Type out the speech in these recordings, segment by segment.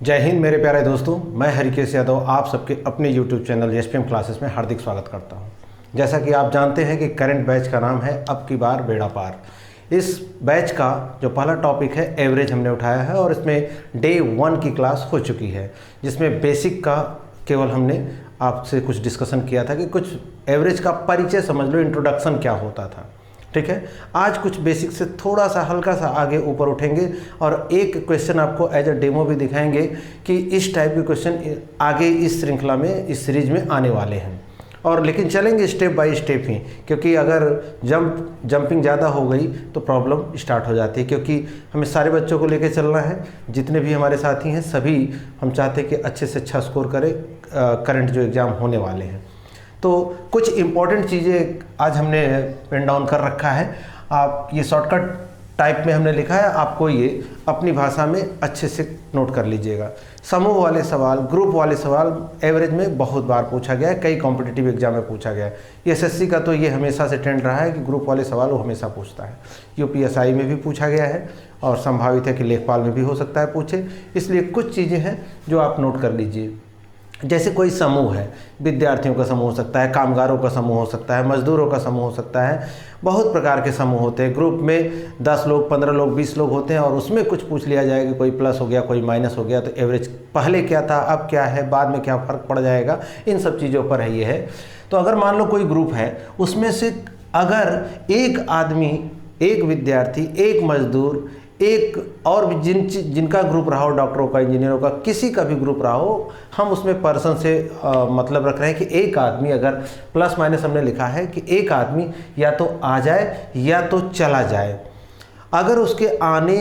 जय हिंद मेरे प्यारे दोस्तों, मैं हरिकेश यादव आप सबके अपने YouTube चैनल एसपीएम क्लासेस में हार्दिक स्वागत करता हूं। जैसा कि आप जानते हैं कि करंट बैच का नाम है अब की बार बेड़ा पार। इस बैच का जो पहला टॉपिक है एवरेज हमने उठाया है और इसमें डे 1 की क्लास हो चुकी है, जिसमें बेसिक का केवल हमने आपसे कुछ डिस्कशन किया था कि कुछ एवरेज का परिचय समझ लो, इंट्रोडक्शन क्या होता था। ठीक है, आज कुछ बेसिक से थोड़ा सा हल्का सा आगे ऊपर उठेंगे और एक क्वेश्चन आपको एज अ डेमो भी दिखाएंगे कि इस टाइप के क्वेश्चन आगे इस श्रृंखला में, इस सीरीज में आने वाले हैं। और लेकिन चलेंगे स्टेप बाय स्टेप ही, क्योंकि अगर जंपिंग ज़्यादा हो गई तो प्रॉब्लम स्टार्ट हो जाती है, क्योंकि हमें सारे बच्चों को लेकर चलना है। जितने भी हमारे साथी हैं सभी हम चाहते हैं कि अच्छे से अच्छा स्कोर करें करंट जो एग्ज़ाम होने वाले हैं। तो कुछ इम्पॉर्टेंट चीज़ें आज हमने पेन डाउन कर रखा है। आप ये शॉर्टकट टाइप में हमने लिखा है, आपको ये अपनी भाषा में अच्छे से नोट कर लीजिएगा। समूह वाले सवाल, ग्रुप वाले सवाल एवरेज में बहुत बार पूछा गया है, कई कॉम्पिटिटिव एग्जाम में पूछा गया है। एसएससी का तो ये हमेशा से ट्रेंड रहा है कि ग्रुप वाले सवाल वो हमेशा पूछता है। यूपीएसआई में भी पूछा गया है और संभावित है कि लेखपाल में भी हो सकता है पूछे। इसलिए कुछ चीज़ें हैं जो आप नोट कर लीजिए। जैसे कोई समूह है, विद्यार्थियों का समूह हो सकता है, कामगारों का समूह हो सकता है, मजदूरों का समूह हो सकता है, बहुत प्रकार के समूह होते हैं। ग्रुप में 10 लोग, 15 लोग, 20 लोग होते हैं और उसमें कुछ पूछ लिया जाएगा, कोई प्लस हो गया, कोई माइनस हो गया, तो एवरेज पहले क्या था, अब क्या है, बाद में क्या फ़र्क पड़ जाएगा, इन सब चीज़ों पर है ये है। तो अगर मान लो कोई ग्रुप है, उसमें से अगर एक आदमी, एक विद्यार्थी, एक मजदूर, एक और भी जिनका ग्रुप रहा हो, डॉक्टरों का, इंजीनियरों का, किसी का भी ग्रुप रहा हो, हम उसमें पर्सन से मतलब रख रहे हैं कि एक आदमी, अगर प्लस माइनस हमने लिखा है कि एक आदमी या तो आ जाए या तो चला जाए। अगर उसके आने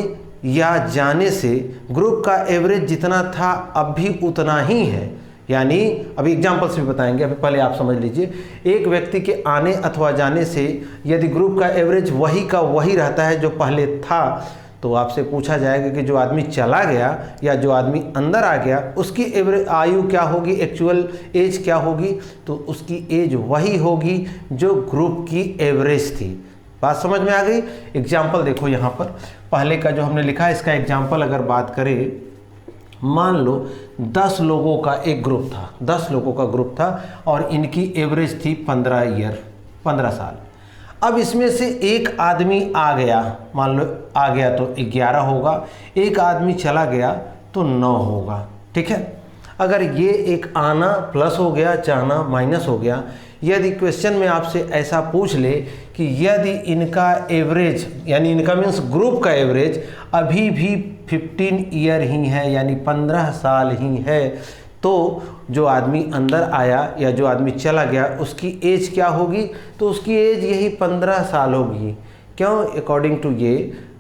या जाने से ग्रुप का एवरेज जितना था अब भी उतना ही है, यानी अभी एग्जाम्पल्स भी बताएंगे, अभी पहले आप समझ लीजिए। एक व्यक्ति के आने अथवा जाने से यदि ग्रुप का एवरेज वही का वही रहता है जो पहले था, तो आपसे पूछा जाएगा कि जो आदमी चला गया या जो आदमी अंदर आ गया उसकी एवरेज आयु क्या होगी, एक्चुअल एज क्या होगी, तो उसकी एज वही होगी जो ग्रुप की एवरेज थी। बात समझ में आ गई। एग्जाम्पल देखो यहाँ पर, पहले का जो हमने लिखा है इसका एग्जाम्पल अगर बात करें, मान लो 10 लोगों का एक ग्रुप था, 10 लोगों का ग्रुप था और इनकी एवरेज थी 15 साल। अब इसमें से एक आदमी आ गया, मान लो आ गया तो 11 होगा, एक आदमी चला गया तो 9 होगा। ठीक है, अगर ये एक आना प्लस हो गया, जाना माइनस हो गया, यदि क्वेश्चन में आपसे ऐसा पूछ ले कि यदि इनका एवरेज, यानी इनका मीन्स ग्रुप का एवरेज अभी भी 15 ईयर ही है, यानी 15 साल ही है, तो जो आदमी अंदर आया या जो आदमी चला गया उसकी एज क्या होगी, तो उसकी एज यही 15 साल होगी। क्यों? अकॉर्डिंग टू ये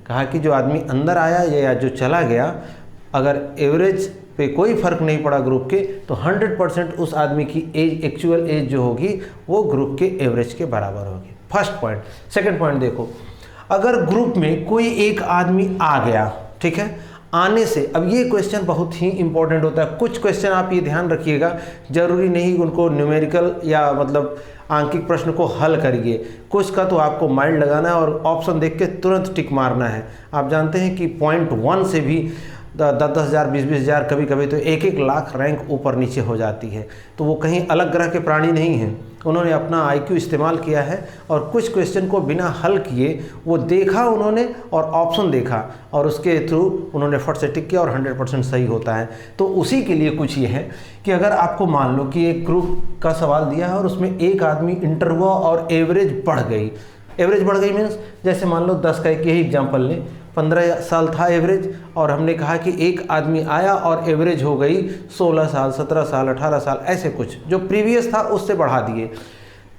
कहा कि जो आदमी अंदर आया या जो चला गया, अगर एवरेज पे कोई फ़र्क नहीं पड़ा ग्रुप के, तो 100% उस आदमी की एज, एक्चुअल एज जो होगी वो ग्रुप के एवरेज के बराबर होगी। First point. सेकंड पॉइंट देखो, अगर ग्रुप में कोई एक आदमी आ गया, ठीक है, आने से, अब ये क्वेश्चन बहुत ही इंपॉर्टेंट होता है। कुछ क्वेश्चन आप ये ध्यान रखिएगा, जरूरी नहीं उनको न्यूमेरिकल या मतलब आंकिक प्रश्न को हल करिए, कुछ का तो आपको माइंड लगाना है और ऑप्शन देख के तुरंत टिक मारना है। आप जानते हैं कि पॉइंट 1 से भी 10-10 हज़ार, 20-20 हज़ार, कभी कभी तो 1-1 लाख रैंक ऊपर नीचे हो जाती है। तो वो कहीं अलग ग्रह के प्राणी नहीं हैं, उन्होंने अपना IQ इस्तेमाल किया है और कुछ क्वेश्चन को बिना हल किए वो देखा उन्होंने और ऑप्शन देखा और उसके थ्रू उन्होंने फट से टिक किया और 100% सही होता है। तो उसी के लिए कुछ ये है कि अगर आपको मान लो कि एक ग्रुप का सवाल दिया है और उसमें एक आदमी इंटर हुआ और एवरेज बढ़ गई, एवरेज बढ़ गई मीन्स जैसे मान लो 10 का एक यही एग्जाम्पल लें, 15 साल था एवरेज और हमने कहा कि एक आदमी आया और एवरेज हो गई 16 साल, 17 साल, 18 साल, ऐसे कुछ जो प्रीवियस था उससे बढ़ा दिए,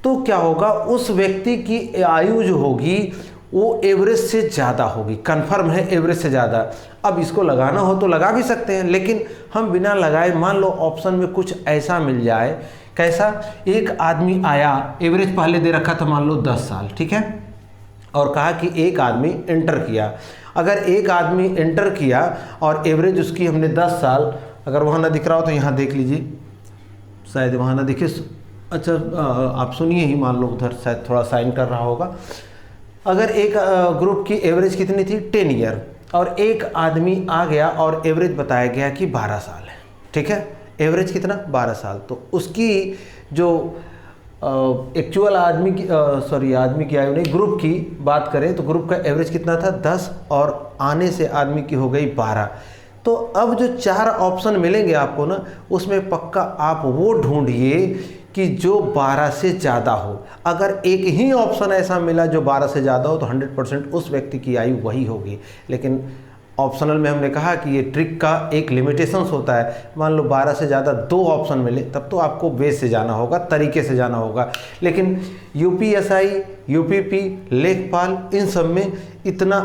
तो क्या होगा, उस व्यक्ति की आयु जो होगी वो एवरेज से ज़्यादा होगी। कन्फर्म है एवरेज से ज़्यादा। अब इसको लगाना हो तो लगा भी सकते हैं, लेकिन हम बिना लगाए, मान लो ऑप्शन में कुछ ऐसा मिल जाए, कैसा, एक आदमी आया, एवरेज पहले दे रखा था मान लो 10 साल, ठीक है, और कहा कि एक आदमी इंटर किया। अगर एक आदमी इंटर किया और एवरेज उसकी हमने 10 साल, अगर वहाँ ना दिख रहा हो तो यहाँ देख लीजिए, शायद वहाँ ना दिखे, अच्छा आप सुनिए ही, मान लो उधर शायद थोड़ा साइन कर रहा होगा। अगर एक ग्रुप की एवरेज कितनी थी, 10 ईयर, और एक आदमी आ गया और एवरेज बताया गया कि 12 साल है, ठीक है, एवरेज कितना 12 साल। तो उसकी जो एक्चुअल आदमी की आयु नहीं, ग्रुप की बात करें तो ग्रुप का एवरेज कितना था 10 और आने से आदमी की हो गई 12। तो अब जो 4 ऑप्शन मिलेंगे आपको ना, उसमें पक्का आप वो ढूंढिए कि जो 12 से ज़्यादा हो। अगर एक ही ऑप्शन ऐसा मिला जो 12 से ज़्यादा हो तो 100% उस व्यक्ति की आयु वही होगी। लेकिन ऑप्शनल में हमने कहा कि ये ट्रिक का एक लिमिटेशंस होता है। मान लो 12 से ज़्यादा 2 ऑप्शन मिले तब तो आपको बेस से जाना होगा, तरीके से जाना होगा। लेकिन यूपीएसआई, यूपीपी, लेखपाल इन सब में इतना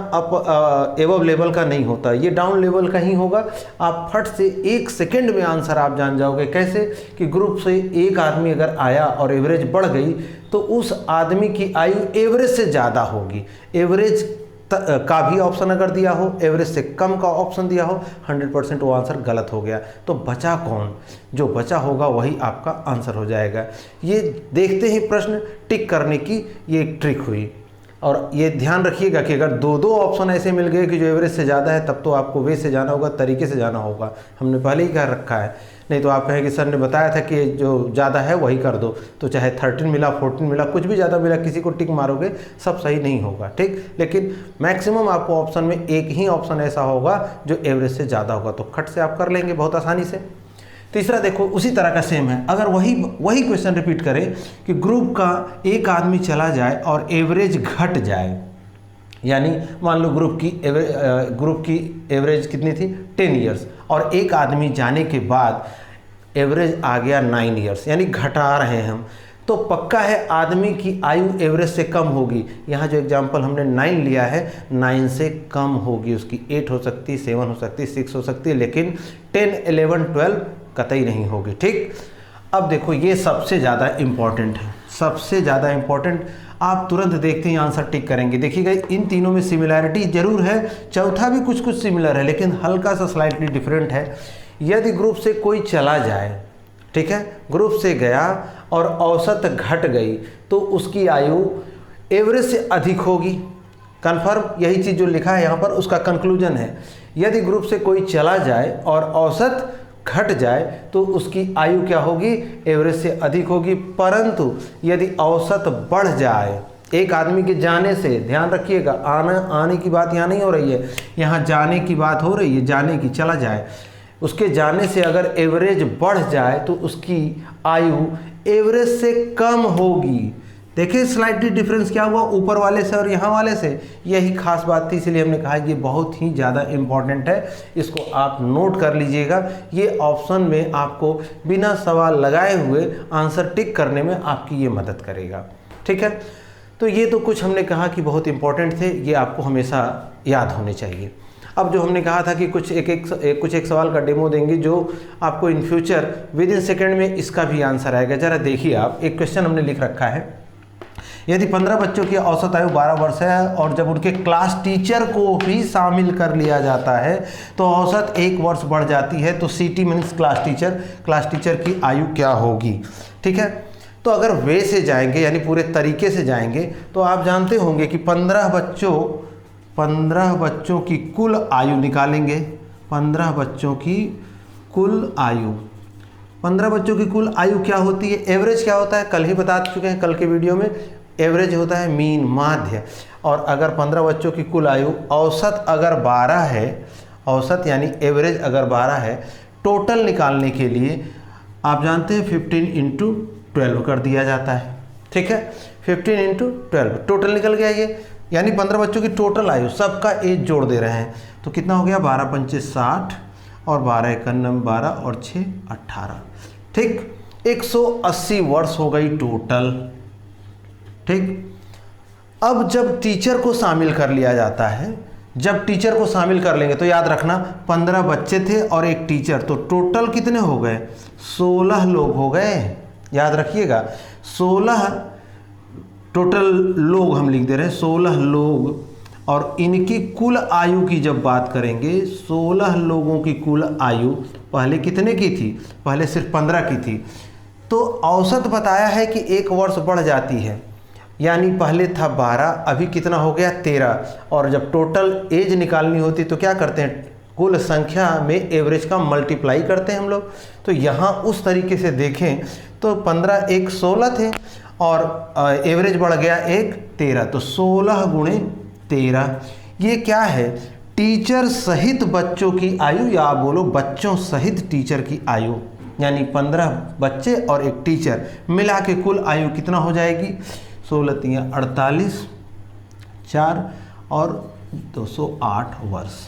एवब लेवल का नहीं होता, ये डाउन लेवल का ही होगा। आप फट से 1 सेकेंड में आंसर आप जान जाओगे। कैसे कि ग्रुप से एक आदमी अगर आया और एवरेज बढ़ गई तो उस आदमी की आयु एवरेज से ज़्यादा होगी। एवरेज का भी ऑप्शन अगर दिया हो, एवरेज से कम का ऑप्शन दिया हो, 100% वो आंसर गलत हो गया। तो बचा कौन? जो बचा होगा वही आपका आंसर हो जाएगा। ये देखते ही प्रश्न टिक करने की ये एक ट्रिक हुई। और ये ध्यान रखिएगा कि अगर 2 ऑप्शन ऐसे मिल गए कि जो एवरेज से ज़्यादा है तब तो आपको वे से जाना होगा, तरीके से जाना होगा। हमने पहले ही कह रखा है, नहीं तो आप कहें कि सर ने बताया था कि जो ज़्यादा है वही कर दो, तो चाहे 13 मिला, 14 मिला, कुछ भी ज़्यादा मिला, किसी को टिक मारोगे सब सही नहीं होगा, ठीक। लेकिन मैक्सिमम आपको ऑप्शन में एक ही ऑप्शन ऐसा होगा जो एवरेज से ज़्यादा होगा, तो खट से आप कर लेंगे बहुत आसानी से। तीसरा देखो उसी तरह का सेम है। अगर वही क्वेश्चन रिपीट करें कि ग्रुप का एक आदमी चला जाए और एवरेज घट जाए, यानी मान लो ग्रुप की एवरेज कितनी थी 10 ईयर्स और एक आदमी जाने के बाद एवरेज आ गया 9 ईयर्स, यानी घटा रहे हैं हम, तो पक्का है आदमी की आयु एवरेज से कम होगी। यहाँ जो एग्जांपल हमने 9 लिया है, 9 से कम होगी, उसकी 8 हो सकती है, 7 हो सकती है, 6 हो सकती है, लेकिन 10, 11, 12 कतई नहीं होगी, ठीक। अब देखो ये सबसे ज़्यादा इम्पॉर्टेंट है, सबसे ज़्यादा इम्पॉर्टेंट। आप तुरंत देखते ही आंसर टिक करेंगे। देखिएगा इन तीनों में सिमिलैरिटी जरूर है, चौथा भी कुछ कुछ सिमिलर है लेकिन हल्का सा स्लाइटली डिफरेंट है। यदि ग्रुप से कोई चला जाए, ठीक है, ग्रुप से गया और औसत घट गई तो उसकी आयु एवरेज से अधिक होगी। कन्फर्म, यही चीज़ जो लिखा है यहाँ पर उसका कंक्लूजन है। यदि ग्रुप से कोई चला जाए और औसत घट जाए तो उसकी आयु क्या होगी, एवरेज से अधिक होगी। परंतु यदि औसत बढ़ जाए, एक आदमी के जाने से, ध्यान रखिएगा, आने की बात यहाँ नहीं हो रही है, यहाँ जाने की बात हो रही है, जाने की, चला जाए, उसके जाने से अगर एवरेज बढ़ जाए तो उसकी आयु एवरेज से कम होगी। देखिए स्लाइटली डिफरेंस क्या हुआ ऊपर वाले से और यहाँ वाले से, यही खास बात थी, इसलिए हमने कहा ये बहुत ही ज़्यादा इम्पॉर्टेंट है, इसको आप नोट कर लीजिएगा। ये ऑप्शन में आपको बिना सवाल लगाए हुए आंसर टिक करने में आपकी ये मदद करेगा, ठीक है। तो ये तो कुछ हमने कहा कि बहुत इंपॉर्टेंट थे, ये आपको हमेशा याद होने चाहिए। अब जो हमने कहा था कि कुछ एक सवाल का डेमो देंगे जो आपको in future with in second में इसका भी आंसर आएगा। ज़रा देखिए आप, एक क्वेश्चन हमने लिख रखा है, यदि 15 बच्चों की औसत आयु 12 वर्ष है और जब उनके क्लास टीचर को भी शामिल कर लिया जाता है तो औसत 1 वर्ष बढ़ जाती है, तो CT मीन्स क्लास टीचर की आयु क्या होगी, ठीक है। तो अगर वे से जाएंगे यानी पूरे तरीके से जाएंगे तो आप जानते होंगे कि 15 बच्चों की कुल आयु निकालेंगे। 15 बच्चों की कुल आयु, 15 बच्चों की कुल आयु क्या होती है, एवरेज क्या होता है, कल ही बता चुके हैं, कल के वीडियो में। एवरेज होता है मीन, माध्य। और अगर 15 बच्चों की कुल आयु औसत अगर 12 है, औसत यानी एवरेज अगर 12 है, टोटल निकालने के लिए आप जानते हैं 15 × 12 कर दिया जाता है, ठीक है। 15 × 12 टोटल निकल गया ये, यानी 15 बच्चों की टोटल आयु, सबका एज जोड़ दे रहे हैं, तो कितना हो गया 12 × 5 = 60 और 12 × 1 = 12 और 6 = 18, ठीक। 180 वर्ष हो गई टोटल, ठीक। अब जब टीचर को शामिल कर लिया जाता है, जब टीचर को शामिल कर लेंगे तो याद रखना 15 बच्चे थे और एक टीचर, तो टोटल कितने हो गए, 16 लोग हो गए। याद रखिएगा 16 टोटल लोग हम लिख दे रहे हैं, 16 लोग। और इनकी कुल आयु की जब बात करेंगे, 16 लोगों की कुल आयु पहले कितने की थी, पहले सिर्फ 15 की थी, तो औसत बताया है कि 1 वर्ष बढ़ जाती है। यानी पहले था 12, अभी कितना हो गया 13। और जब टोटल एज निकालनी होती तो क्या करते हैं, कुल संख्या में एवरेज का मल्टीप्लाई करते हैं हम लोग। तो यहाँ उस तरीके से देखें तो 15 एक 16 थे और एवरेज बढ़ गया एक 13, तो 16 गुणे 13। ये क्या है, टीचर सहित बच्चों की आयु, या आप बोलो बच्चों सहित टीचर की आयु, यानी 15 बच्चे और एक टीचर मिला के कुल आयु कितना हो जाएगी, 16 तियाँ 48, 4 और 208 वर्ष।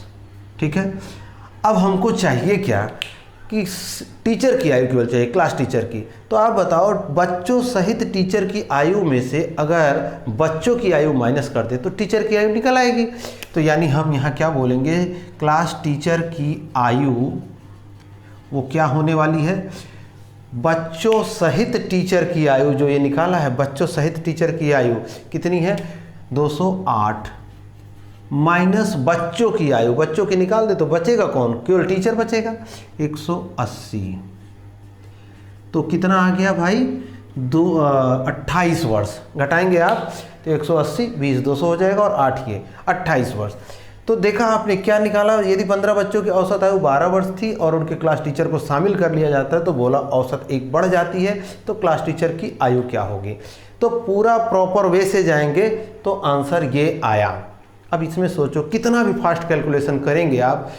ठीक है, अब हमको चाहिए क्या कि टीचर की आयु केवल चाहिए, क्लास टीचर की। तो आप बताओ बच्चों सहित टीचर की आयु में से अगर बच्चों की आयु माइनस कर दे तो टीचर की आयु निकल आएगी। तो यानी हम यहाँ क्या बोलेंगे, क्लास टीचर की आयु वो क्या होने वाली है, बच्चों सहित टीचर की आयु जो ये निकाला है, बच्चों सहित टीचर की आयु कितनी है 208 माइनस बच्चों की आयु, बच्चों की निकाल दे तो बचेगा कौन, केवल टीचर बचेगा 180। तो कितना आ गया भाई 28 वर्ष। घटाएंगे आप तो 180 20 200 हो जाएगा और 8 ये 28 वर्ष। तो देखा आपने क्या निकाला, यदि 15 बच्चों की औसत आयु 12 वर्ष थी और उनके क्लास टीचर को शामिल कर लिया जाता है तो बोला औसत एक बढ़ जाती है, तो क्लास टीचर की आयु क्या होगी। तो पूरा प्रॉपर वे से जाएंगे तो आंसर ये आया। अब इसमें सोचो कितना भी फास्ट कैलकुलेशन करेंगे आप,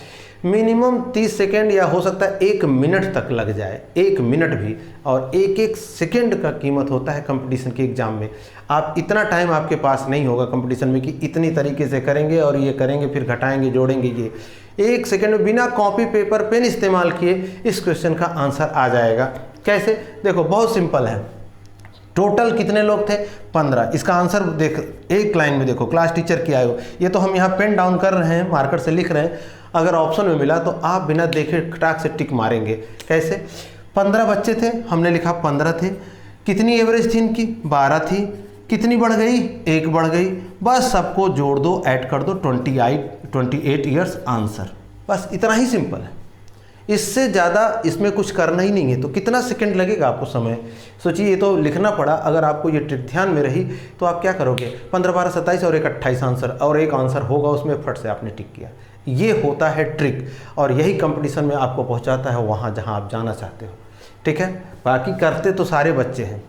मिनिमम 30 सेकेंड या हो सकता है 1 मिनट तक लग जाए, 1 मिनट भी, और एक एक सेकेंड का कीमत होता है कंपटीशन के एग्जाम में। आप इतना टाइम आपके पास नहीं होगा कंपटीशन में कि इतनी तरीके से करेंगे और ये करेंगे फिर घटाएंगे जोड़ेंगे। ये 1 सेकेंड में बिना कॉपी पेपर पेन इस्तेमाल किए इस क्वेश्चन का आंसर आ जाएगा। कैसे, देखो बहुत सिंपल है। टोटल कितने लोग थे 15, इसका आंसर देख एक लाइन में देखो, क्लास टीचर की आयु, ये तो हम यहाँ पेन डाउन कर रहे हैं, मार्कर से लिख रहे हैं। अगर ऑप्शन में मिला तो आप बिना देखे खटाक से टिक मारेंगे। कैसे, 15 बच्चे थे, हमने लिखा 15 थे, कितनी एवरेज थी इनकी 12 थी, कितनी बढ़ गई 1 बढ़ गई, बस सबको जोड़ दो, ऐड कर दो 28 ईयर्स आंसर। बस इतना ही सिंपल है, इससे ज़्यादा इसमें कुछ करना ही नहीं है। तो कितना सेकंड लगेगा आपको समय, सोचिए। ये तो लिखना पड़ा, अगर आपको ये ट्रिक ध्यान में रही तो आप क्या करोगे, 15 12 27 और एक 28 आंसर, और एक आंसर होगा उसमें, फट से आपने टिक किया। ये होता है ट्रिक, और यही कंपटीशन में आपको पहुंचाता है वहाँ जहाँ आप जाना चाहते हो। ठीक है, बाकी करते तो सारे बच्चे हैं,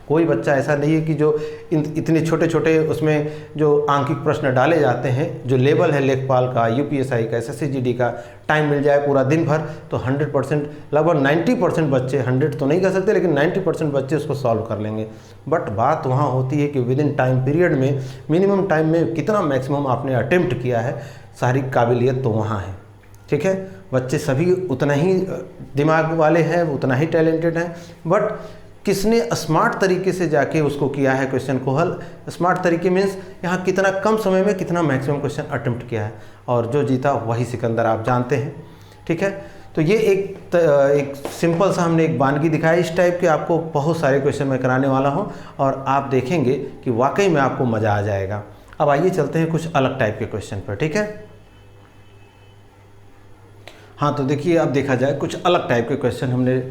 कोई बच्चा ऐसा नहीं है कि जो इतने छोटे छोटे उसमें जो आंकिक प्रश्न डाले जाते हैं, जो लेवल है लेखपाल का, यूपीएसआई का, एसएससीजीडी का, टाइम मिल जाए पूरा दिन भर तो 100% लगभग 90% बच्चे, 100 तो नहीं कर सकते लेकिन 90% बच्चे उसको सॉल्व कर लेंगे। बट बात वहाँ होती है कि विद इन टाइम पीरियड में, मिनिमम टाइम में कितना मैक्सिमम आपने अटेम्प्ट किया है, सारी काबिलियत तो वहाँ है। ठीक है, बच्चे सभी उतना ही दिमाग वाले हैं, उतना ही टैलेंटेड हैं, बट किसने स्मार्ट तरीके से जाके उसको किया है क्वेश्चन को हल। स्मार्ट तरीके मीन्स यहाँ कितना कम समय में कितना मैक्सिमम क्वेश्चन अटेम्प्ट किया है, और जो जीता वही सिकंदर, आप जानते हैं। ठीक है, तो ये एक सिंपल सा हमने एक वानगी दिखाया। इस टाइप के आपको बहुत सारे क्वेश्चन मैं कराने वाला हूँ और आप देखेंगे कि वाकई में आपको मज़ा आ जाएगा। अब आइए चलते हैं कुछ अलग टाइप के क्वेश्चन पर। ठीक है, हाँ तो देखिए, अब देखा जाए कुछ अलग टाइप के क्वेश्चन हमने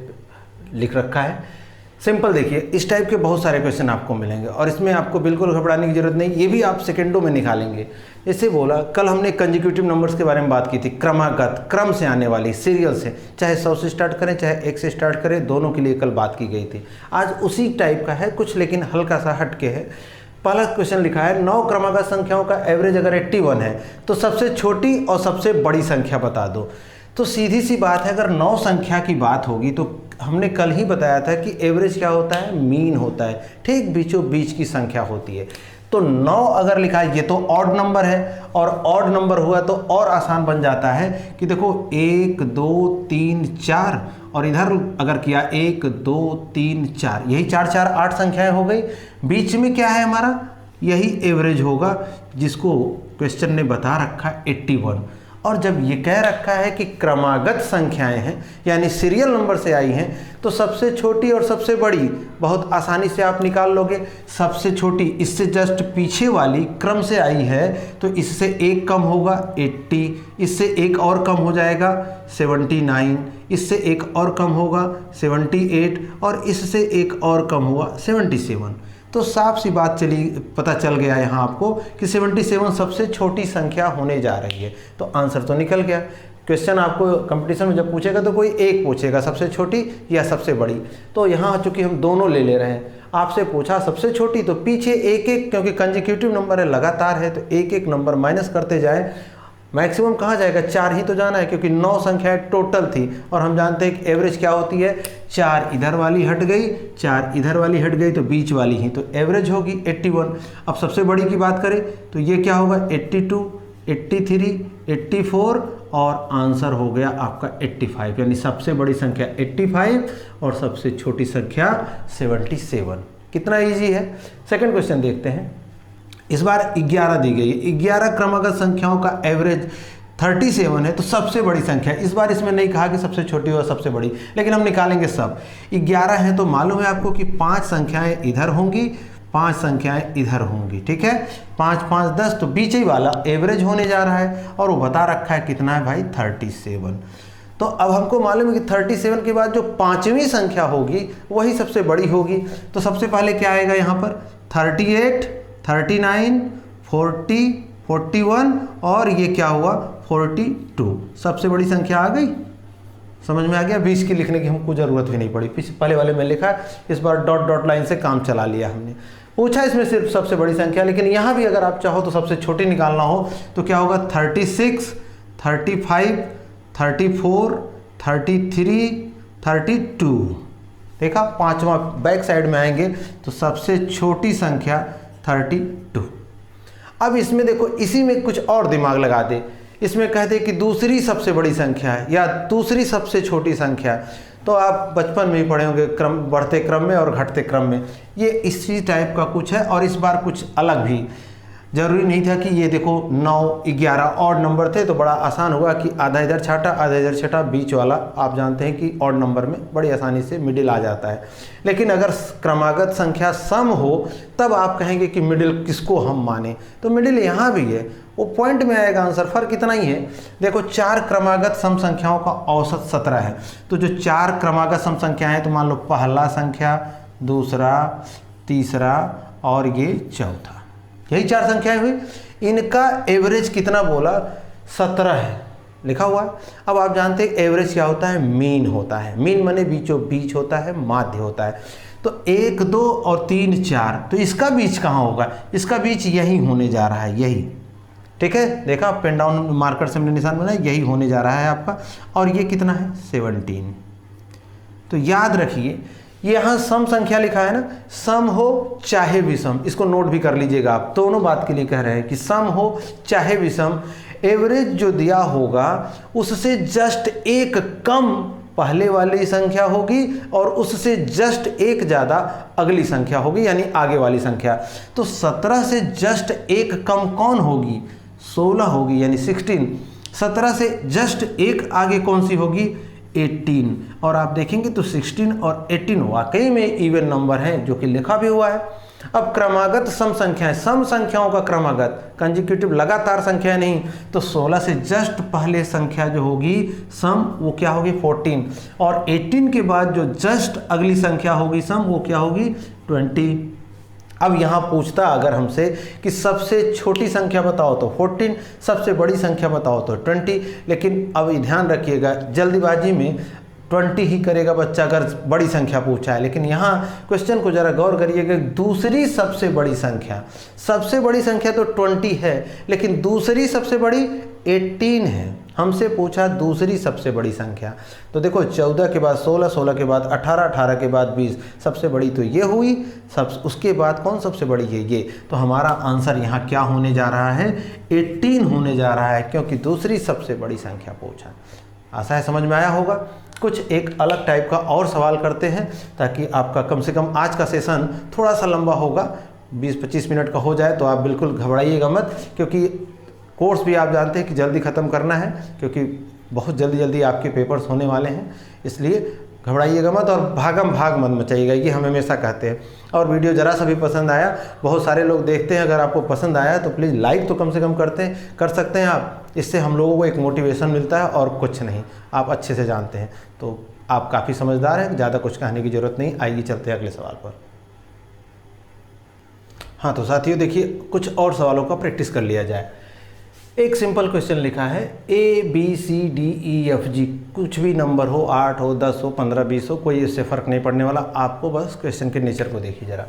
लिख रखा है। सिंपल देखिए, इस टाइप के बहुत सारे क्वेश्चन आपको मिलेंगे और इसमें आपको बिल्कुल घबराने की जरूरत नहीं, ये भी आप सेकंडों में निकालेंगे। जैसे बोला, कल हमने कंजिक्यूटिव नंबर्स के बारे में बात की थी, क्रमागत, क्रम से आने वाली, सीरियल से, चाहे 100 से स्टार्ट करें चाहे 1 से स्टार्ट करें, दोनों के लिए कल बात की गई थी। आज उसी टाइप का है कुछ, लेकिन हल्का सा हटके है। पहला क्वेश्चन लिखा है, 9 क्रमागत संख्याओं का एवरेज अगर 81 है तो सबसे छोटी और सबसे बड़ी संख्या बता दो। तो सीधी सी बात है, अगर 9 संख्या की बात होगी तो हमने कल ही बताया था कि एवरेज क्या होता है, मीन होता है, ठीक बीचों बीच की संख्या होती है। तो 9 अगर लिखा है, ये तो ऑड नंबर है, और ऑड नंबर हुआ तो और आसान बन जाता है कि देखो 1 2 3 4, और इधर अगर किया 1 2 3 4, यही 4 4 8 संख्याएं हो गई। बीच में क्या है हमारा, यही एवरेज होगा, जिसको क्वेश्चन ने बता रखा है 81। और जब ये कह रखा है कि क्रमागत संख्याएं हैं, यानी सीरियल नंबर से आई हैं, तो सबसे छोटी और सबसे बड़ी बहुत आसानी से आप निकाल लोगे। सबसे छोटी इससे जस्ट पीछे वाली क्रम से आई है तो इससे 1 कम होगा 80, इससे 1 और कम हो जाएगा 79, इससे 1 और कम होगा 78, और इससे 1 और कम हुआ 77। तो साफ सी बात पता चल गया यहाँ आपको कि 77 सबसे छोटी संख्या होने जा रही है। तो आंसर तो निकल गया। क्वेश्चन आपको कंपटीशन में जब पूछेगा तो कोई एक पूछेगा, सबसे छोटी या सबसे बड़ी। तो यहाँ चूंकि हम दोनों ले रहे हैं, आपसे पूछा सबसे छोटी, तो पीछे एक एक, क्योंकि कंसेक्यूटिव नंबर है, लगातार है, तो एक एक नंबर माइनस करते जाए। मैक्सिमम कहाँ जाएगा, 4 ही तो जाना है, क्योंकि 9 संख्याएं टोटल थी और हम जानते हैं कि एवरेज क्या होती है, 4 इधर वाली हट गई, 4 इधर वाली हट गई, तो बीच वाली ही, तो एवरेज होगी 81। अब सबसे बड़ी की बात करें तो ये क्या होगा, 82, 83, 84 और आंसर हो गया आपका 85, यानी सबसे बड़ी संख्या 85 और सबसे छोटी संख्या 77। कितना इजी है। सेकंड क्वेश्चन देखते हैं। इस बार 11 दी गई है, 11 क्रमागत संख्याओं का एवरेज 37 है, तो सबसे बड़ी संख्या। इस बार इसमें नहीं कहा कि सबसे छोटी और सबसे बड़ी, लेकिन हम निकालेंगे सब। 11 है तो मालूम है आपको कि 5 संख्याएं इधर होंगी, 5 संख्याएं इधर होंगी, ठीक है। 5 5 10, तो बीच ही वाला एवरेज होने जा रहा है और वो बता रखा है कितना है भाई, 37। तो अब हमको मालूम है कि 37 के बाद जो 5वीं संख्या होगी वही सबसे बड़ी होगी। तो सबसे पहले क्या आएगा यहाँ पर, 38, 39, 40, 41 और ये क्या हुआ, 42। सबसे बड़ी संख्या आ गई, समझ में आ गया। 20 की लिखने की हमको ज़रूरत भी नहीं पड़ी, पहले वाले में लिखा, इस बार डॉट डॉट लाइन से काम चला लिया हमने। पूछा इसमें सिर्फ सबसे बड़ी संख्या, लेकिन यहाँ भी अगर आप चाहो तो सबसे छोटी निकालना हो तो क्या होगा, 36, 35, 34, 33, 32। देखा, 5वां बैक साइड में आएंगे तो सबसे छोटी संख्या 32। अब इसमें देखो, इसी में कुछ और दिमाग लगा दे। इसमें कहते कि दूसरी सबसे बड़ी संख्या है या दूसरी सबसे छोटी संख्या है, तो आप बचपन में ही पढ़े होंगे, क्रम बढ़ते क्रम में और घटते क्रम में, ये इसी टाइप का कुछ है। और इस बार कुछ अलग भी, जरूरी नहीं था कि ये देखो 9, 11 ऑड नंबर थे तो बड़ा आसान होगा कि आधा इधर छाटा आधा इधर छटा, बीच वाला आप जानते हैं कि ऑड नंबर में बड़ी आसानी से मिडिल आ जाता है। लेकिन अगर क्रमागत संख्या सम हो तब आप कहेंगे कि मिडिल किसको हम माने, तो मिडिल यहाँ भी है, वो पॉइंट में आएगा आंसर, फर्क इतना ही है। देखो 4 क्रमागत सम संख्याओं का औसत 17 है, तो जो 4 क्रमागत सम संख्याएं हैं तो मान लो पहला संख्या, दूसरा, तीसरा और ये चौथा, यही 4 संख्याएं हुई। इनका एवरेज कितना बोला, 17 है लिखा हुआ है। अब आप जानते हैं एवरेज क्या होता है, मीन होता है। मीन माने बीचों बीच होता है, माध्य होता है। तो 1, 2 और 3, 4, तो इसका बीच कहाँ होगा, इसका बीच यही होने जा रहा है, यही, ठीक है। देखा, पेन डाउन मार्कर से हमने निशान बनाया, यही होने जा रहा है आपका। और ये कितना है, 17। तो याद रखिए, यहाँ सम संख्या लिखा है ना, सम हो चाहे विषम, इसको नोट भी कर लीजिएगा आप, दोनों बात के लिए कह रहे हैं कि सम हो चाहे विषम, एवरेज जो दिया होगा उससे जस्ट एक कम पहले वाली संख्या होगी और उससे जस्ट एक ज़्यादा अगली संख्या होगी, यानी आगे वाली संख्या। तो 17 से जस्ट एक कम कौन होगी, 16 होगी, यानी 16। 17 से जस्ट एक आगे कौन सी होगी, 18। और आप देखेंगे तो 16 और 18 वाकई में इवन नंबर हैं, जो कि लिखा भी हुआ है। अब क्रमागत सम संख्याएं, सम संख्याओं का क्रमागत, कंसेक्यूटिव लगातार संख्या नहीं, तो 16 से जस्ट पहले संख्या जो होगी सम, वो क्या होगी, 14। और 18 के बाद जो जस्ट अगली संख्या होगी सम, वो क्या होगी, 20। अब यहाँ पूछता अगर हमसे कि सबसे छोटी संख्या बताओ तो 14, सबसे बड़ी संख्या बताओ तो 20, लेकिन अब ध्यान रखिएगा जल्दीबाजी में 20 ही करेगा बच्चा अगर बड़ी संख्या पूछा है। लेकिन यहाँ क्वेश्चन को ज़रा गौर करिएगा, दूसरी सबसे बड़ी संख्या, सबसे बड़ी संख्या तो 20 है, लेकिन दूसरी सबसे बड़ी 18 है। हमसे पूछा दूसरी सबसे बड़ी संख्या, तो देखो 14 के बाद 16, 16 के बाद 18, 18 के बाद 20, सबसे बड़ी तो ये हुई, उसके बाद कौन सबसे बड़ी है, ये। तो हमारा आंसर यहाँ क्या होने जा रहा है, 18 होने जा रहा है, क्योंकि दूसरी सबसे बड़ी संख्या पूछा। आशा है समझ में आया होगा। कुछ एक अलग टाइप का और सवाल करते हैं ताकि आपका कम से कम आज का सेशन थोड़ा सा लंबा होगा, 20-25 मिनट का हो जाए तो आप बिल्कुल घबराइएगा मत, क्योंकि कोर्स भी आप जानते हैं कि जल्दी ख़त्म करना है, क्योंकि बहुत जल्दी जल्दी आपके पेपर्स होने वाले हैं, इसलिए घबराइएगा मत और भागम भाग मत मचाइएगा, ये हम हमेशा कहते हैं। और वीडियो ज़रा सा भी पसंद आया, बहुत सारे लोग देखते हैं, अगर आपको पसंद आया तो प्लीज़ लाइक तो कम से कम कर सकते हैं आप, इससे हम लोगों को एक मोटिवेशन मिलता है और कुछ नहीं, आप अच्छे से जानते हैं। तो आप काफ़ी समझदार हैं, ज़्यादा कुछ कहने की ज़रूरत नहीं। आइए चलते हैं अगले सवाल पर। हाँ तो साथियों देखिए, कुछ और सवालों का प्रैक्टिस कर लिया जाए। एक सिंपल क्वेश्चन लिखा है ABCDEFG, कुछ भी नंबर हो, 8 हो, 10 हो, 15, 20 हो, कोई इससे फ़र्क नहीं पड़ने वाला। आपको बस क्वेश्चन के नेचर को देखिए जरा।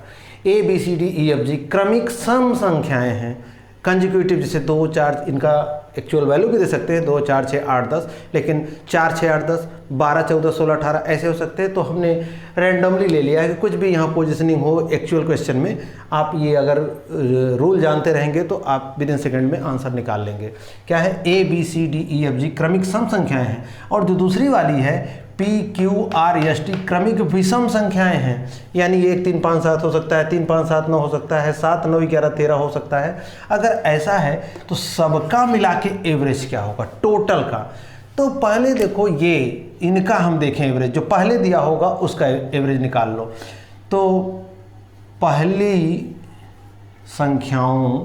ABCDEFG क्रमिक सम संख्याएं हैं, कंजिक्यूटिव, जैसे 2, 4, इनका एक्चुअल वैल्यू भी दे सकते हैं, 2, 4, 6, 8, 10, लेकिन 4, 6, 8, 10, 12, 14, 16, 18 ऐसे हो सकते हैं। तो हमने रैंडमली ले लिया है कि कुछ भी यहाँ पोजिशनिंग हो एक्चुअल क्वेश्चन में। आप ये अगर रूल जानते रहेंगे तो आप विद इन सेकेंड में आंसर निकाल लेंगे। क्या है? ABCDEFG क्रमिक सम संख्याएं हैं। और जो दूसरी वाली है PQRST क्रमिक विषम संख्याएं हैं, यानी 1, 3, 5, 7 हो सकता है, 3, 5, 7, 9 हो सकता है, 7, 9, 11, 13 हो सकता है। अगर ऐसा है तो सबका मिला के एवरेज क्या होगा, टोटल का। तो पहले देखो, ये इनका हम देखें एवरेज, जो पहले दिया होगा उसका एवरेज निकाल लो। तो पहली संख्याओं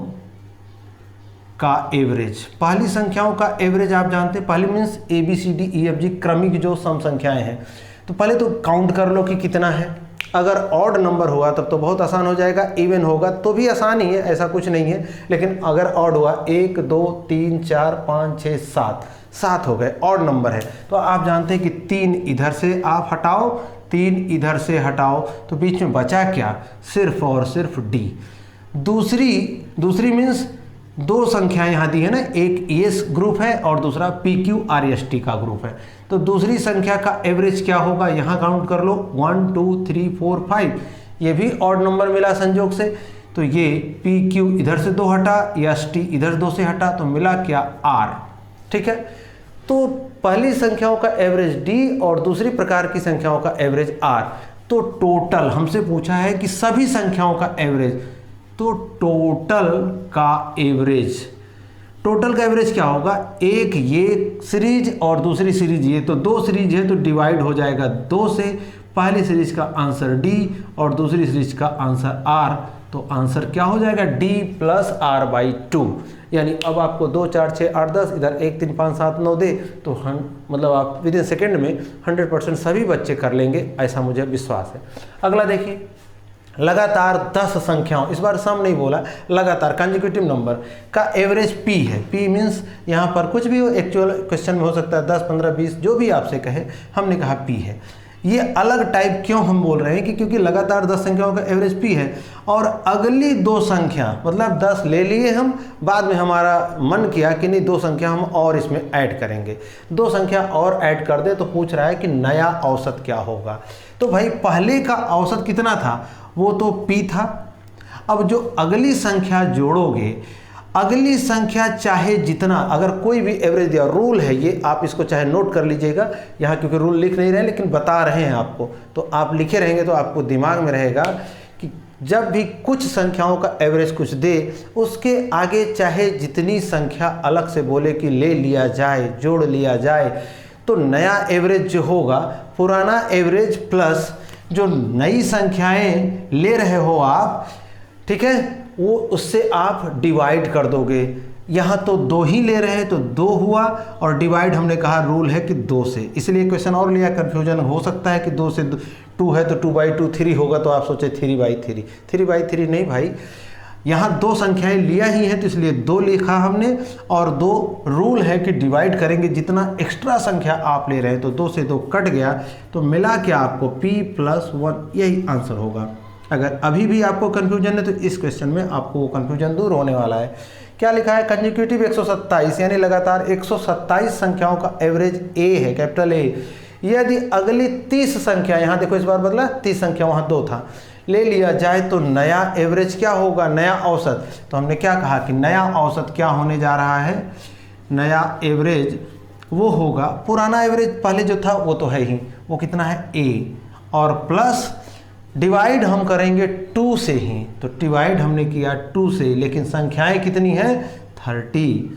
का एवरेज, पहली संख्याओं का एवरेज आप जानते हैं, पहली मीन्स ABCDEFG क्रमिक जो सम संख्याएं हैं। तो पहले तो काउंट कर लो कि कितना है। अगर ऑड नंबर हुआ तब तो बहुत आसान हो जाएगा, इवन होगा तो भी आसान ही है, ऐसा कुछ नहीं है। लेकिन अगर ऑड हुआ, 1, 2, 3, 4, 5, 6, 7 हो गए, ऑड नंबर है। तो आप जानते हैं कि 3 इधर से आप हटाओ, 3 इधर से हटाओ, तो बीच में बचा क्या? सिर्फ और सिर्फ D। दूसरी मीन्स 2 संख्याएं यहाँ दी है ना, एक ES ग्रुप है और दूसरा PQRST का ग्रुप है। तो दूसरी संख्या का एवरेज क्या होगा, यहाँ काउंट कर लो, 1, 2, 3, 4, 5, ये भी ऑड नंबर मिला संजोग से। तो ये PQ इधर से 2 हटा, ST इधर 2 से हटा, तो मिला क्या? R। ठीक है, तो पहली संख्याओं का एवरेज D और दूसरी प्रकार की संख्याओं का एवरेज R। तो टोटल हमसे पूछा है कि सभी संख्याओं का एवरेज, तो टोटल का एवरेज क्या होगा? एक ये सीरीज और दूसरी सीरीज ये, तो 2 सीरीज है तो डिवाइड हो जाएगा 2 से। पहली सीरीज का आंसर D और दूसरी सीरीज का आंसर R। तो आंसर क्या हो जाएगा? D + R/2। यानी अब आपको 2, 4, 6, 8, 10 इधर 1, 3, 5, 7, 9 दे तो मतलब आप विद इन सेकेंड में 100% सभी बच्चे कर लेंगे, ऐसा मुझे विश्वास है। अगला देखिए, लगातार 10 संख्याओं, इस बार सम नहीं बोला, लगातार कंसेक्यूटिव नंबर का एवरेज P है। P मीन्स यहाँ पर कुछ भी हो, एक्चुअल क्वेश्चन में हो सकता है 10, 15, 20, जो भी आपसे कहे, हमने कहा P है। ये अलग टाइप क्यों हम बोल रहे हैं कि क्योंकि लगातार 10 संख्याओं का एवरेज P है और अगली 2 संख्या, मतलब 10 ले लिए हम, बाद में हमारा मन किया कि नहीं 2 संख्या हम और इसमें ऐड करेंगे, 2 संख्या और ऐड कर दे, तो पूछ रहा है कि नया औसत क्या होगा। तो भाई पहले का औसत कितना था, वो तो P था। अब जो अगली संख्या जोड़ोगे, अगली संख्या चाहे जितना, अगर कोई भी एवरेज दिया, रूल है ये, आप इसको चाहे नोट कर लीजिएगा यहाँ, क्योंकि रूल लिख नहीं रहे लेकिन बता रहे हैं आपको, तो आप लिखे रहेंगे तो आपको दिमाग में रहेगा कि जब भी कुछ संख्याओं का एवरेज कुछ दे, उसके आगे चाहे जितनी संख्या अलग से बोले कि ले लिया जाए, जोड़ लिया जाए, तो नया एवरेज जो होगा, पुराना एवरेज प्लस जो नई संख्याएं ले रहे हो आप, ठीक है, वो उससे आप डिवाइड कर दोगे। यहाँ तो 2 ही ले रहे हैं तो 2 हुआ, और डिवाइड हमने कहा रूल है कि 2 से, इसलिए क्वेश्चन और लिया, कन्फ्यूजन हो सकता है कि 2 से 2 है तो 2/2, 3 होगा तो आप सोचे 3/3, 3/3 नहीं भाई, यहाँ 2 संख्याएं लिया ही है तो इसलिए 2 लिखा हमने, और 2 रूल है कि डिवाइड करेंगे, जितना एक्स्ट्रा संख्या आप ले रहे हैं तो 2 से 2 कट गया, तो मिला क्या आपको P + 1, यही आंसर होगा। अगर अभी भी आपको कन्फ्यूजन है तो इस क्वेश्चन में आपको वो कन्फ्यूजन दूर होने वाला है। क्या लिखा है? कंसेक्यूटिव 127, यानी लगातार 127 संख्याओं का एवरेज A है, कैपिटल A। यदि अगली 30 संख्या, यहाँ देखो इस बार बदला, 30 संख्या, वहाँ 2 था, ले लिया जाए तो नया एवरेज क्या होगा, नया औसत। तो हमने क्या कहा कि नया औसत क्या होने जा रहा है, नया एवरेज वो होगा, पुराना एवरेज पहले जो था वो तो है ही, वो कितना है A, और प्लस डिवाइड हम करेंगे 2 से ही, तो डिवाइड हमने किया 2 से, लेकिन संख्याएं कितनी हैं 30,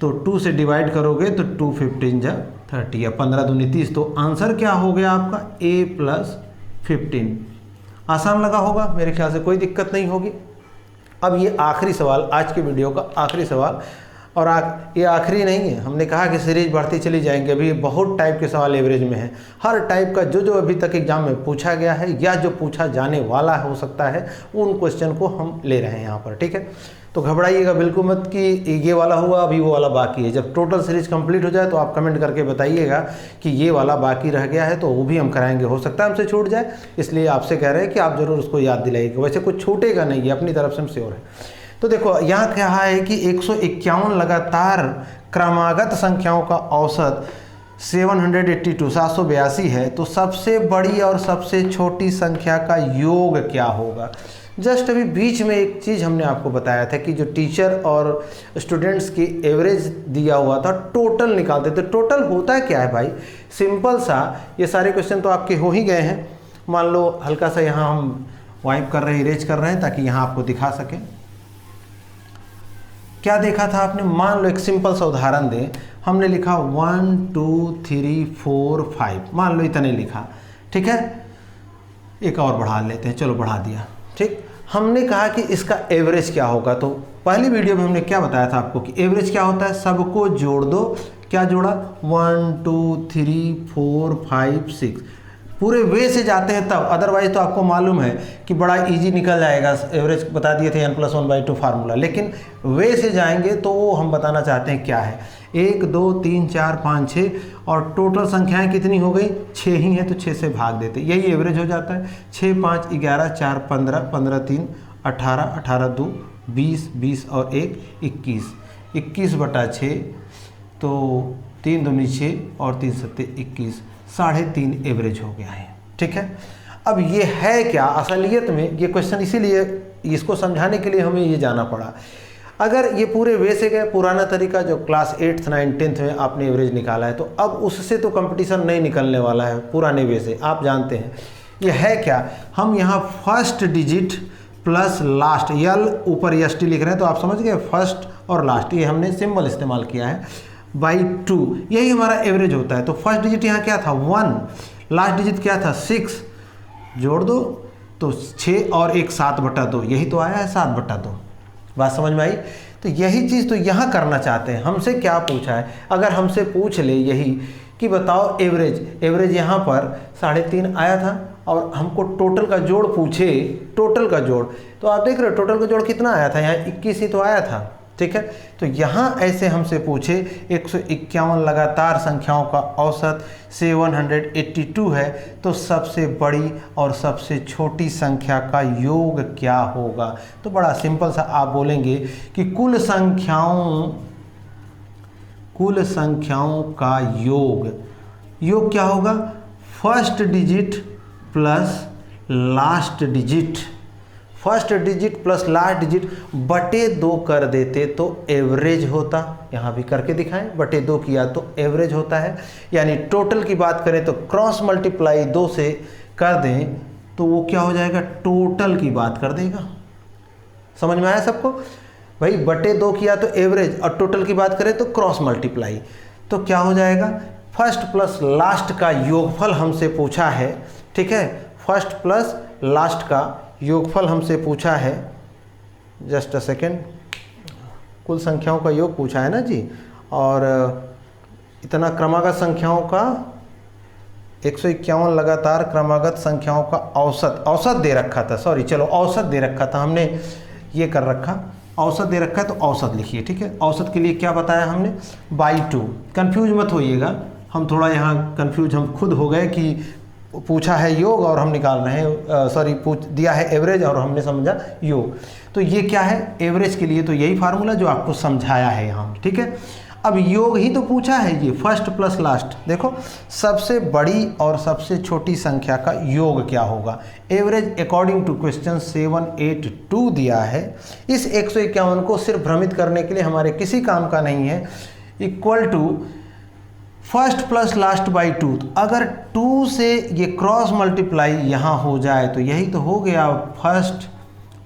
तो 2 से डिवाइड करोगे तो 2 15 जा 30 या 15 दूनी 30, तो आंसर क्या हो गया आपका A + 15। आसान लगा होगा, मेरे ख्याल से कोई दिक्कत नहीं होगी। अब ये आखिरी सवाल, आज के वीडियो का आखिरी सवाल, और ये आखिरी नहीं है, हमने कहा कि सीरीज बढ़ती चली जाएंगे। अभी बहुत टाइप के सवाल एवरेज में हैं, हर टाइप का जो अभी तक एग्जाम में पूछा गया है या जो पूछा जाने वाला हो सकता है, उन क्वेश्चन को हम ले रहे हैं यहाँ पर, ठीक है। तो घबराइएगा बिल्कुल मत कि ये वाला हुआ, अभी वो वाला बाकी है। जब टोटल सीरीज कंप्लीट हो जाए तो आप कमेंट करके बताइएगा कि ये वाला बाकी रह गया है, तो वो भी हम कराएंगे। हो सकता है हमसे छूट जाए, इसलिए आपसे कह रहे हैं कि आप ज़रूर उसको याद दिलाइएगा। वैसे कुछ छूटेगा नहीं है, अपनी तरफ से हम श्योर है। तो देखो यहाँ कहा है कि 151 लगातार क्रमागत संख्याओं का औसत 782 है, तो सबसे बड़ी और सबसे छोटी संख्या का योग क्या होगा। जस्ट अभी बीच में एक चीज़ हमने आपको बताया था कि जो टीचर और स्टूडेंट्स की एवरेज दिया हुआ था, टोटल निकालते थे। टोटल होता क्या है भाई, सिंपल सा, ये सारे क्वेश्चन तो आपके हो ही गए हैं। मान लो हल्का सा यहाँ हम वाइप कर रहे हैं, इरेज कर रहे हैं, ताकि यहाँ आपको दिखा सकें। क्या देखा था आपने, मान लो एक सिंपल सा उदाहरण दें, हमने लिखा 1 2 3 4 5, मान लो इतने लिखा, ठीक है। एक और बढ़ा लेते हैं, चलो बढ़ा दिया, ठीक। हमने कहा कि इसका एवरेज क्या होगा। तो पहली वीडियो में हमने क्या बताया था आपको कि एवरेज क्या होता है, सबको जोड़ दो। क्या जोड़ा, 1 2 3 4 5 6, पूरे वे से जाते हैं तब, अदरवाइज तो आपको मालूम है कि बड़ा इजी निकल जाएगा। एवरेज बता दिए थे n+1/2 फार्मूला, लेकिन वे से जाएंगे तो वो हम बताना चाहते हैं क्या है। 1 2 3 4 5 6 और टोटल संख्याएं कितनी हो गई, 6 ही हैं, तो 6 से भाग देते, यही एवरेज हो जाता है। 6 5 11 4 15 15 3 18 18 2 20 20 और 1 21 21/6, तो 3 दूनी 6 और 3 7 21, 3.5 एवरेज हो गया है, ठीक है। अब ये है क्या असलियत में, ये क्वेश्चन इसीलिए इसको समझाने के लिए हमें ये जाना पड़ा। अगर ये पूरे वे से गए, पुराना तरीका जो क्लास 8th 9th 10th में आपने एवरेज निकाला है, तो अब उससे तो कंपटीशन नहीं निकलने वाला है पुराने वे से, आप जानते हैं। ये है क्या, हम यहाँ फर्स्ट डिजिट प्लस लास्ट, यल ऊपर एस टी लिख रहे हैं, तो आप समझ गए, फर्स्ट और लास्ट, ये हमने सिंबल इस्तेमाल किया है, बाई 2, यही हमारा एवरेज होता है। तो फर्स्ट डिजिट यहाँ क्या था 1, लास्ट डिजिट क्या था 6, जोड़ दो तो 6 और 1 7/2, यही तो आया है 7/2। बात समझ में आई। तो यही चीज़ तो यहाँ करना चाहते हैं। हमसे क्या पूछा है, अगर हमसे पूछ ले यही कि बताओ एवरेज यहाँ पर 3.5 आया था और हमको टोटल का जोड़ पूछे, टोटल का जोड़, तो आप देख रहे हो टोटल का जोड़ कितना आया था, यहाँ 21 ही तो आया था, ठीक है। तो यहाँ ऐसे हमसे पूछे 151 लगातार संख्याओं का औसत 782 है, तो सबसे बड़ी और सबसे छोटी संख्या का योग क्या होगा। तो बड़ा सिंपल सा आप बोलेंगे कि कुल संख्याओं का योग क्या होगा, first digit plus last digit, first digit plus last digit बटे 2 कर देते तो एवरेज होता। यहाँ भी करके दिखाएं, बटे 2 किया तो एवरेज होता है। यानी टोटल की बात करें तो क्रॉस मल्टीप्लाई 2 से कर दें तो वो क्या हो जाएगा, टोटल की बात कर देगा। समझ में आया सबको भाई, बटे 2 किया तो एवरेज और टोटल की बात करें तो क्रॉस मल्टीप्लाई, तो क्या हो जाएगा, फर्स्ट प्लस लास्ट का योगफल हमसे पूछा है, ठीक है। फर्स्ट प्लस लास्ट का योगफल हमसे पूछा है, जस्ट अ सेकेंड, कुल संख्याओं का योग पूछा है ना जी, और इतना क्रमागत संख्याओं का 151 लगातार क्रमागत संख्याओं का औसत दे रखा था, सॉरी चलो औसत दे रखा था, हमने ये कर रखा, औसत दे रखा है तो औसत लिखिए, ठीक है। औसत के लिए क्या बताया हमने, बाई 2, कन्फ्यूज मत होइएगा, हम थोड़ा यहाँ कन्फ्यूज हम खुद हो गए कि पूछा है योग और हम निकाल रहे हैं, सॉरी दिया है एवरेज और हमने समझा योग। तो ये क्या है, एवरेज के लिए तो यही फार्मूला जो आपको समझाया है यहाँ, ठीक है। अब योग ही तो पूछा है, ये फर्स्ट प्लस लास्ट, देखो सबसे बड़ी और सबसे छोटी संख्या का योग क्या होगा। एवरेज अकॉर्डिंग टू क्वेश्चन 782 दिया है। इस 151 को सिर्फ भ्रमित करने के लिए हमारे किसी काम का नहीं है, equal to first plus last by 2। अगर 2 से ये क्रॉस मल्टीप्लाई यहाँ हो जाए तो यही तो हो गया फर्स्ट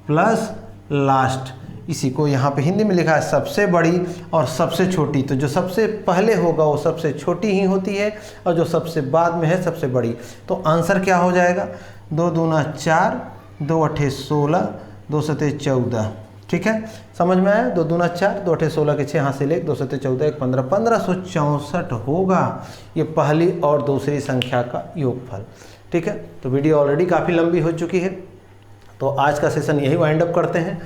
प्लस लास्ट। इसी को यहाँ पे हिंदी में लिखा है सबसे बड़ी और सबसे छोटी, तो जो सबसे पहले होगा वो सबसे छोटी ही होती है और जो सबसे बाद में है सबसे बड़ी। तो आंसर क्या हो जाएगा, 2 दूना 4, 2 अठे 16, 2 सते 14, ठीक है, समझ में आया। 2 दूना 4, 2 अठे 16 के 6 हासिल 1, 2 सत्ते 14 1 15, 1564 होगा ये पहली और दूसरी संख्या का योगफल। ठीक है, तो वीडियो ऑलरेडी काफ़ी लंबी हो चुकी है, तो आज का सेशन यही वाइंड अप करते हैं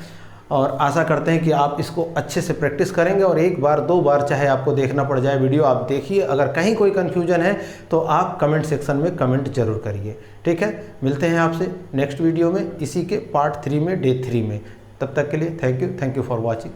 और आशा करते हैं कि आप इसको अच्छे से प्रैक्टिस करेंगे और 1 बार 2 बार चाहे आपको देखना पड़ जाए वीडियो, आप देखिए। अगर कहीं कोई कन्फ्यूजन है तो आप कमेंट सेक्शन में कमेंट जरूर करिए। ठीक है, मिलते हैं आपसे नेक्स्ट वीडियो में, इसी के पार्ट 3 में, डे 3 में। तब तक के लिए थैंक यू फॉर वॉचिंग।